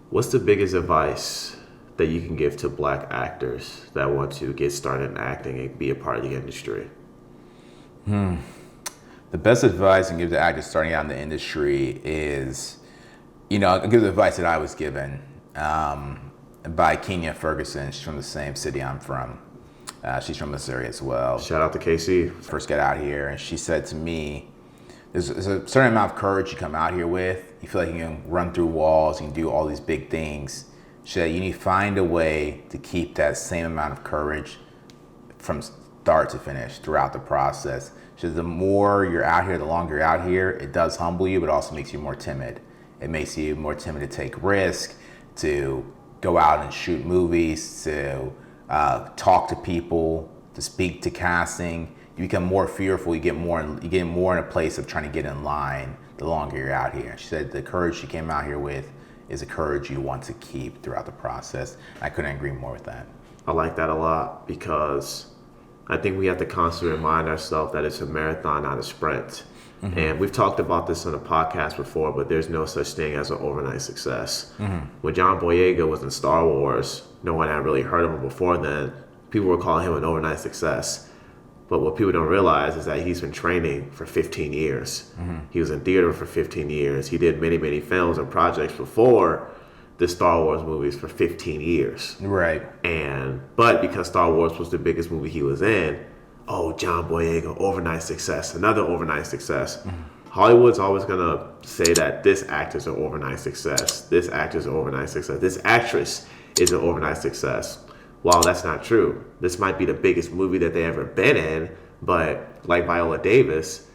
What's the biggest advice that you can give to black actors that want to get started in acting and be a part of the industry? The best advice I can give to actors starting out in the industry is, I'll give the advice that I was given by Kenya Ferguson. She's from the same city I'm from. She's from Missouri as well. Shout out to KC. First got out here, and she said to me, there's a certain amount of courage you come out here with. You feel like you can run through walls, you can do all these big things. She said you need to find a way to keep that same amount of courage from start to finish throughout the process. She said the more you're out here, the longer you're out here, it does humble you, but also makes you more timid. It makes you more timid to take risk, to go out and shoot movies, to talk to people, to speak to casting. You become more fearful. You get more in a place of trying to get in line the longer you're out here. She said the courage she came out here with is a courage you want to keep throughout the process. I couldn't agree more with that. I like that a lot because I think we have to constantly remind ourselves that it's a marathon, not a sprint. Mm-hmm. And we've talked about this on a podcast before, but there's no such thing as an overnight success. Mm-hmm. When John Boyega was in Star Wars, no one had really heard of him before then. People were calling him an overnight success. But what people don't realize is that he's been training for 15 years. Mm-hmm. He was in theater for 15 years. He did many, many films and projects before the Star Wars movies for 15 years. Right. But because Star Wars was the biggest movie he was in, John Boyega, overnight success, another overnight success. Mm-hmm. Hollywood's always gonna say that this actor's an overnight success, this actor's an overnight success, this actress is an overnight success. While that's not true, this might be the biggest movie that they ever been in, but like Viola Davis,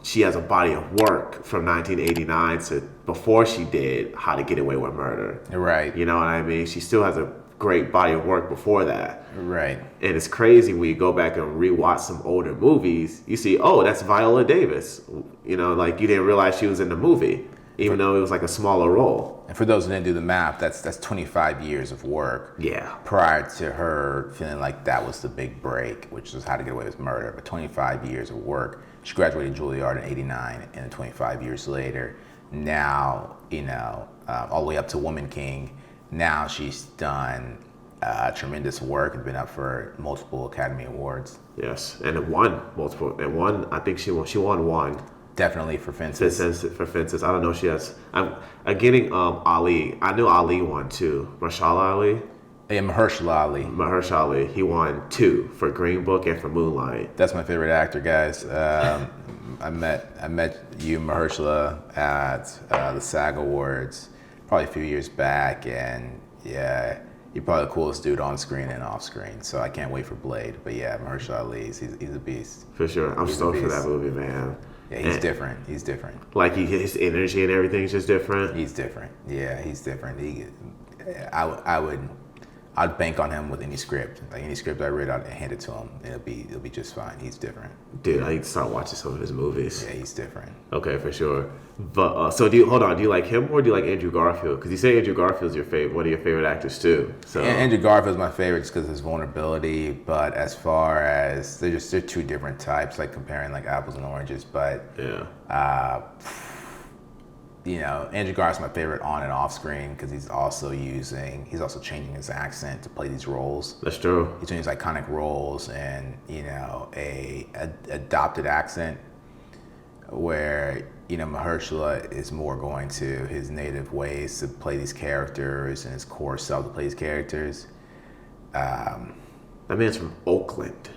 she has a body of work from 1989 to before she did How to Get Away with Murder. Right. You know what I mean? She still has a great body of work before that. Right. And it's crazy when you go back and rewatch some older movies, you see, that's Viola Davis. You didn't realize she was in the movie, even though it was like a smaller role. And for those who didn't do the math, that's 25 years of work. Yeah. Prior to her feeling like that was the big break, which was How to Get Away with Murder. But 25 years of work. She graduated Juilliard in '89, and 25 years later, now, all the way up to Woman King, now she's done tremendous work and been up for multiple Academy Awards. Yes, and it won multiple. And one, I think she won one. Definitely for Fences. For Fences. I don't know if she has. I'm getting Ali. I knew Ali won too. Mahershala Ali. Yeah, Mahershala Ali. Mahershala Ali. He won 2 for Green Book and for Moonlight. That's my favorite actor, guys. I met you, Mahershala, at the SAG Awards probably a few years back, and yeah, you're probably the coolest dude on screen and off screen. So I can't wait for Blade. But yeah, Mahershala Ali, he's a beast. For sure, I'm stoked for that movie, man. Yeah, he's different. He's different. Like his energy and everything's just different. He's different. Yeah, he's different. I'd bank on him with any script. Like any script I read, I'd hand it to him. It'll be just fine. He's different. Dude, I need to start watching some of his movies. Yeah, he's different. Okay, for sure. But so do you like him or do you like Andrew Garfield? Because you say Andrew Garfield's your favorite, one of your favorite actors too. So Andrew Garfield's my favorite just because of his vulnerability. But as far as they're two different types, like comparing like apples and oranges. But yeah. Andrew Garfield's my favorite on and off screen because he's also changing his accent to play these roles. That's true. He's doing these iconic roles and a adopted accent where Mahershala is more going to his native ways to play these characters and his core self to play these characters. That man's from Oakland.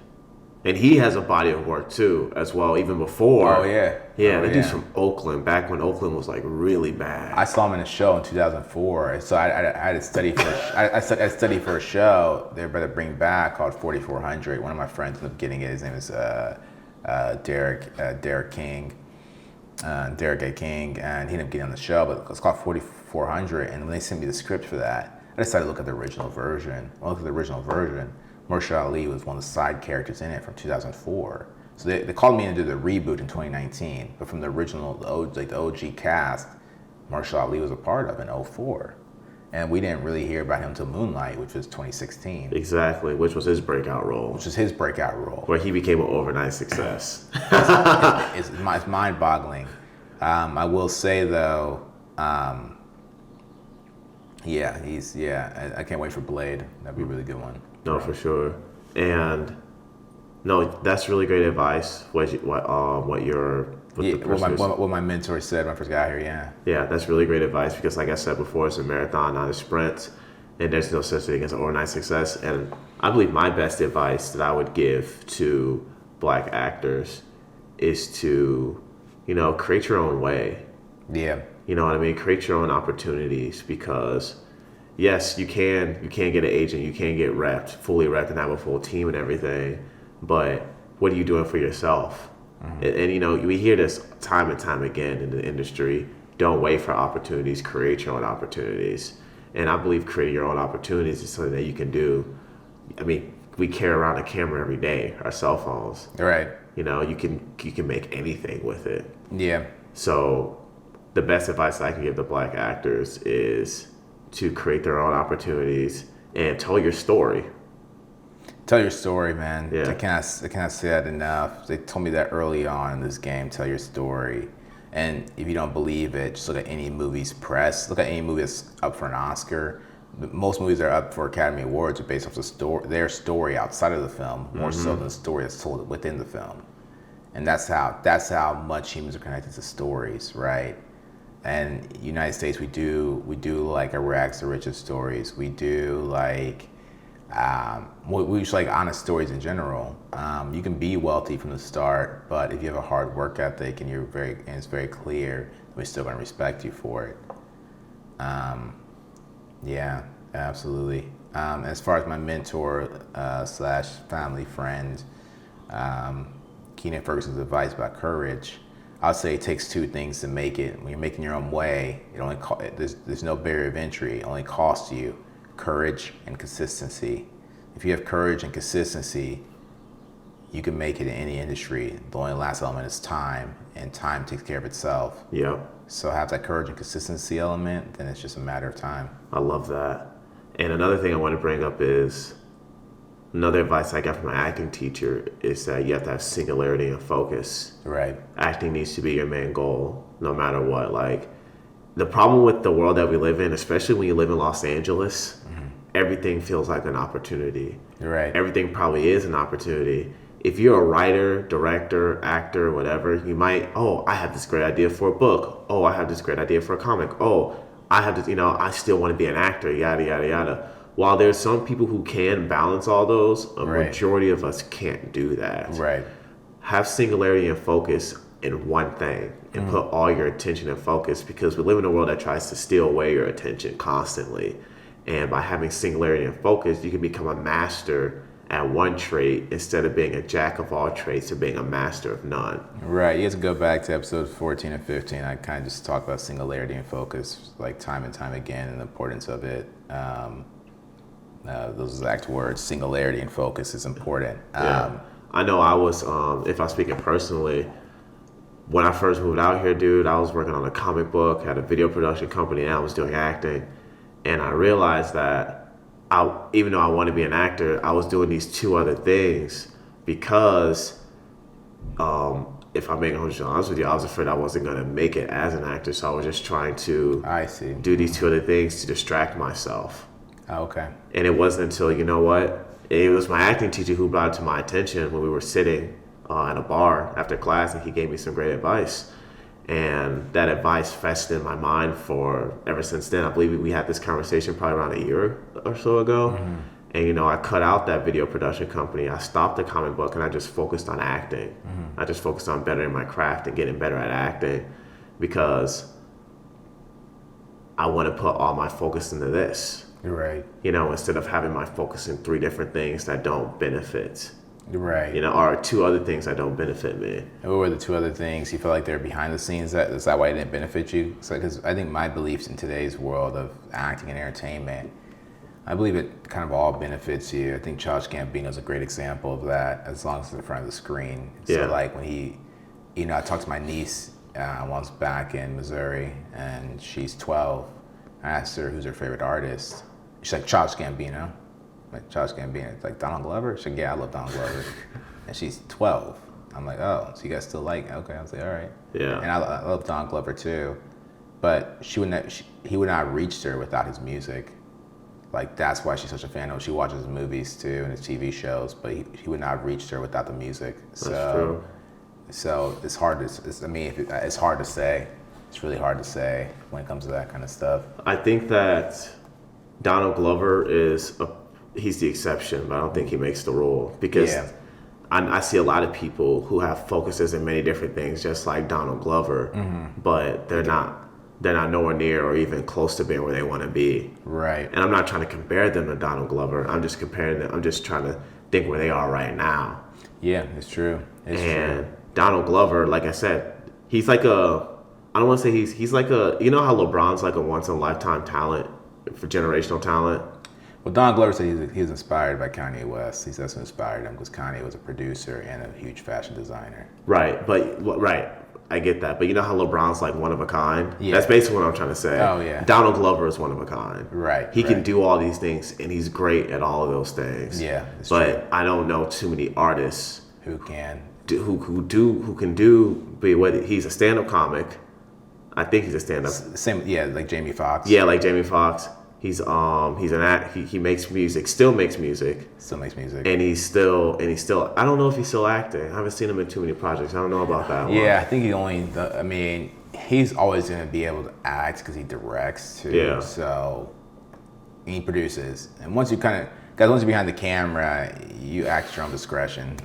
And he has a body of work too, as well, even before. Oh yeah. Yeah, that dude's from Oakland, back when Oakland was like really bad. I saw him in a show in 2004, so I had to study for. I studied for a show they're about to bring back called 4400. One of my friends ended up getting it. His name is Derek King, Derek A. King, and he ended up getting on the show. But it's called 4400, and when they sent me the script for that, I decided to look at the original version. When I looked at the original version, Mahershala Ali was one of the side characters in it from 2004. So they called me in to do the reboot in 2019, but from the original, the OG cast, Mahershala Ali was a part of in 2004. And we didn't really hear about him until Moonlight, which was 2016. Exactly, which was his breakout role. Where he became an overnight success. It's mind-boggling. I will say, though, Yeah, I can't wait for Blade. That'd be a really good one. No, for sure. And no, that's really great advice. What Yeah, the person is. what my mentor said when I first got here. Yeah. Yeah, that's really great advice because, like I said before, it's a marathon, not a sprint, and there's no such thing as overnight success. And I believe my best advice that I would give to black actors is to, create your own way. Yeah. You know what I mean? Create your own opportunities because, yes, you can get an agent, you can get fully repped, and have a full team and everything. But what are you doing for yourself? And we hear this time and time again in the industry. Don't wait for opportunities. Create your own opportunities. And I believe creating your own opportunities is something that you can do. I mean, we carry around a camera every day, our cell phones. Right. You can make anything with it. Yeah. So the best advice I can give to black actors is to create their own opportunities and tell your story. Tell your story, man. Yeah. I cannot say that enough. They told me that early on in this game. Tell your story, and if you don't believe it, just look at any movie's press. Look at any movie that's up for an Oscar. Most movies that are up for Academy Awards are based off their story outside of the film, more so than the story that's told within the film. And that's how much humans are connected to stories, right? And United States, we do like a rags to riches stories. We do like. We just like honest stories in general. You can be wealthy from the start, but if you have a hard work ethic and it's very clear, we're still going to respect you for it. Yeah, absolutely. As far as my mentor slash family friend, Keenan Ferguson's advice about courage, I'll say it takes two things to make it. When you're making your own way, there's no barrier of entry. It only costs you courage and consistency. If you have courage and consistency, you can make it in any industry. The only last element is time, and time takes care of itself. Yeah. So have that courage and consistency element, then it's just a matter of time. I love that. And another thing I want to bring up is another advice I got from my acting teacher is that you have to have singularity and focus. Right. Acting needs to be your main goal, no matter what. Like, the problem with the world that we live in, especially when you live in Los Angeles, everything feels like an opportunity. You're right. Everything probably is an opportunity. If you're a writer, director, actor, whatever, you might, I have this great idea for a book. I have this great idea for a comic. I have this, I still want to be an actor, yada, yada, yada. While there's some people who can balance all those, a majority of us can't do that. Right. Have singularity and focus in one thing and put all your attention and focus, because we live in a world that tries to steal away your attention constantly. And by having singularity and focus, you can become a master at one trait instead of being a jack of all trades to being a master of none. Right. You have to go back to episodes 14 and 15. I kind of just talk about singularity and focus, like time and time again, and the importance of it. Those exact words, singularity and focus, is important. Yeah. I know I was, if I'm speaking personally, when I first moved out here, dude, I was working on a comic book, had a video production company, and I was doing acting. And I realized that even though I want to be an actor, I was doing these two other things because if I'm being honest with you, I was afraid I wasn't going to make it as an actor. So I was just trying to do these two other things to distract myself. Oh, okay. And it wasn't until, it was my acting teacher who brought it to my attention when we were sitting at a bar after class, and he gave me some great advice. And that advice festered in my mind for ever since then. I believe we had this conversation probably around a year or so ago. And, I cut out that video production company. I stopped the comic book and I just focused on acting. I just focused on bettering my craft and getting better at acting because I want to put all my focus into this. Right. Instead of having my focus in three different things that don't benefit. Right. Or two other things that don't benefit me. And what were the two other things? You feel like they're behind the scenes? Is that why it didn't benefit you? Because I think my beliefs in today's world of acting and entertainment, I believe it kind of all benefits you. I think Childish Gambino is a great example of that, as long as it's in front of the screen. So like when he, I talked to my niece once back in Missouri, and she's 12. I asked her who's her favorite artist. She's like, Childish Gambino. Like, Childish Gambino. It's like, Donald Glover? She's like, yeah, I love Donald Glover. And she's 12. I'm like, oh, so you guys still like it? Okay. I was like, all right. Yeah. And I love Donald Glover too. but he would not have reached her without his music. Like that's why she's such a fan of him. She watches his movies too and his TV shows, but he would not have reached her without the music. That's true. So it's hard to. It's hard to say. It's really hard to say when it comes to that kind of stuff. I think that Donald Glover he's the exception, but I don't think he makes the rule because I see a lot of people who have focuses in many different things, just like Donald Glover, but they're not nowhere near or even close to being where they want to be. Right. And I'm not trying to compare them to Donald Glover. I'm just comparing them. I'm just trying to think where they are right now. Yeah, it's true. It's true. Donald Glover, like I said, he's like I don't want to say he's like you know how LeBron's like a once in a lifetime talent for generational talent? Well, Donald Glover said he was inspired by Kanye West. He said that's what inspired him because Kanye was a producer and a huge fashion designer. Right, I get that. But you know how LeBron's like one of a kind? Yeah. That's basically what I'm trying to say. Oh, yeah. Donald Glover is one of a kind. Right. He can do all these things, and he's great at all of those things. Yeah, it's but true. I don't know too many artists who can he's a stand-up comic. I think he's a stand-up. Same, yeah, like Jamie Foxx. Yeah, like Jamie Foxx. He's an act. He makes music. Still makes music. Still makes music. And he's still. I don't know if he's still acting. I haven't seen him in too many projects. I don't know about that one. Yeah, I think he's always going to be able to act because he directs too. Yeah. So he produces, and once you're behind the camera, you act at your own discretion.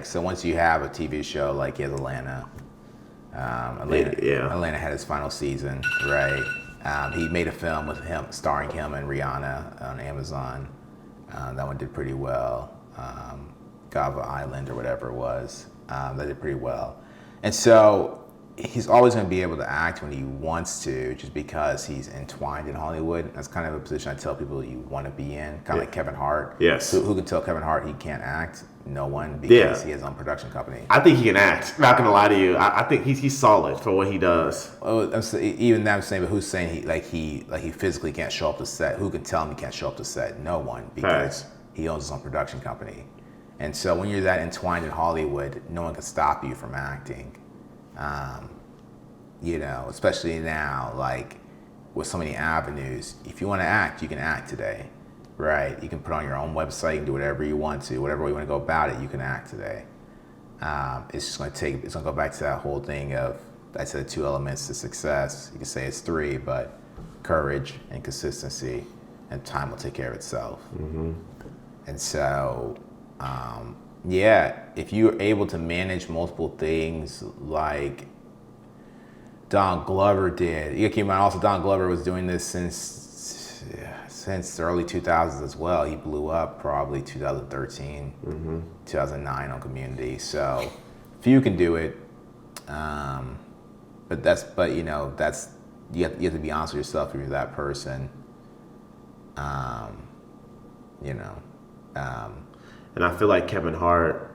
So once you have a TV show like Atlanta. Atlanta had his final season, right? He made a film with him, starring him and Rihanna on Amazon. That one did pretty well. Gava Island or whatever it was. That did pretty well. And so he's always going to be able to act when he wants to, just because he's entwined in Hollywood. That's kind of a position I tell people you want to be in, kind of like Kevin Hart. Yes. Who can tell Kevin Hart he can't act? No one, because he has his own production company. I think he can act. Not gonna lie to you. I think he's solid for what he does. Oh, I'm saying, but who's saying he physically can't show up to set? Who can tell him he can't show up to set? No one, because he owns his own production company. And so when you're that entwined in Hollywood, no one can stop you from acting. Especially now, like with so many avenues. If you want to act, you can act today. Right, you can put on your own website and do whatever you want to, whatever way you want to go about it. You can act today. It's going to go back to that whole thing of, I said, 2 elements to success. You can say it's 3, but courage and consistency, and time will take care of itself. Mm-hmm. And so, if you're able to manage multiple things like Don Glover did, you keep in mind also Don Glover was doing this since the early 2000s as well. He blew up probably 2013, 2009 on Community. So few can do it, but you have to be honest with yourself if you're that person. And I feel like Kevin Hart,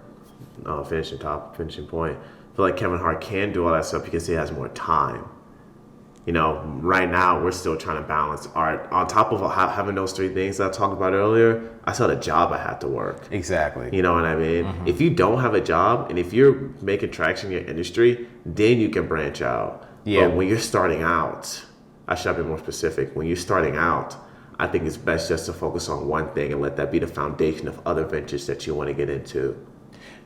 finishing point. I feel like Kevin Hart can do all that stuff because he has more time. Right now we're still trying to balance art. On top of having those 3 things that I talked about earlier, I still had a job I had to work. Exactly. You know what I mean? Mm-hmm. If you don't have a job and if you're making traction in your industry, then you can branch out. Yeah. But when you're starting out, I should be more specific. When you're starting out, I think it's best just to focus on one thing and let that be the foundation of other ventures that you want to get into.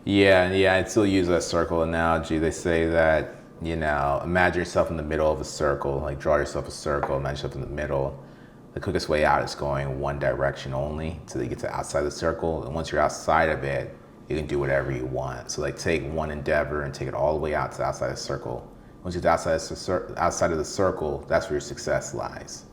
Yeah. I'd still use that circle analogy. They say that, imagine yourself in the middle of a circle, like draw yourself a circle, imagine yourself in the middle. The quickest way out is going one direction only until you get to outside the circle. And once you're outside of it, you can do whatever you want. So like take one endeavor and take it all the way out to outside the circle. Once you get outside of the circle, that's where your success lies.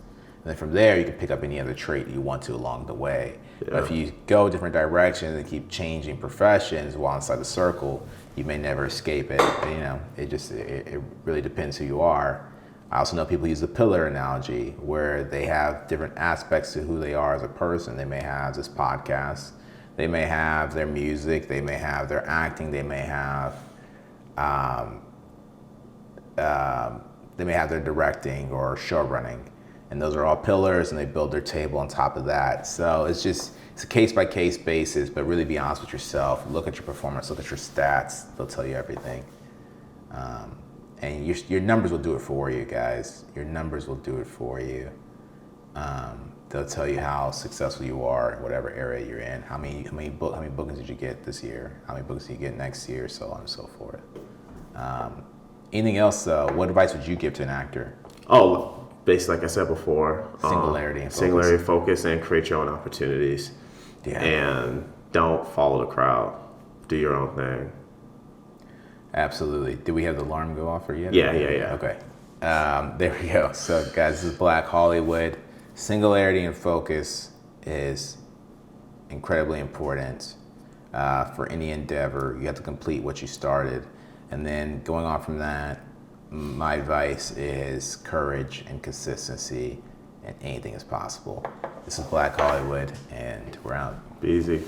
And then from there, you can pick up any other trait you want to along the way. Yeah. But if you go different directions and keep changing professions while inside the circle, you may never escape it. But, it really depends who you are. I also know people use the pillar analogy where they have different aspects to who they are as a person. They may have this podcast, they may have their music, they may have their acting, they may have their directing or show running. And those are all pillars, and they build their table on top of that. So it's a case-by-case basis, but really be honest with yourself. Look at your performance, look at your stats. They'll tell you everything. and your numbers will do it for you, guys. Your numbers will do it for you. They'll tell you how successful you are in whatever area you're in. How many bookings did you get this year? How many bookings do you get next year? So on and so forth. Anything else? What advice would you give to an actor? Oh, basically, like I said before, Singularity and focus. Singularity, focus, and create your own opportunities. Yeah. And don't follow the crowd. Do your own thing. Absolutely. Did we have the alarm go off or yet? Yeah. Okay. There we go. So, guys, this is Black Hollywood. Singularity and focus is incredibly important for any endeavor. You have to complete what you started. And then going on from that, my advice is courage and consistency, and anything is possible. This is Black Hollywood, and we're out. Be easy.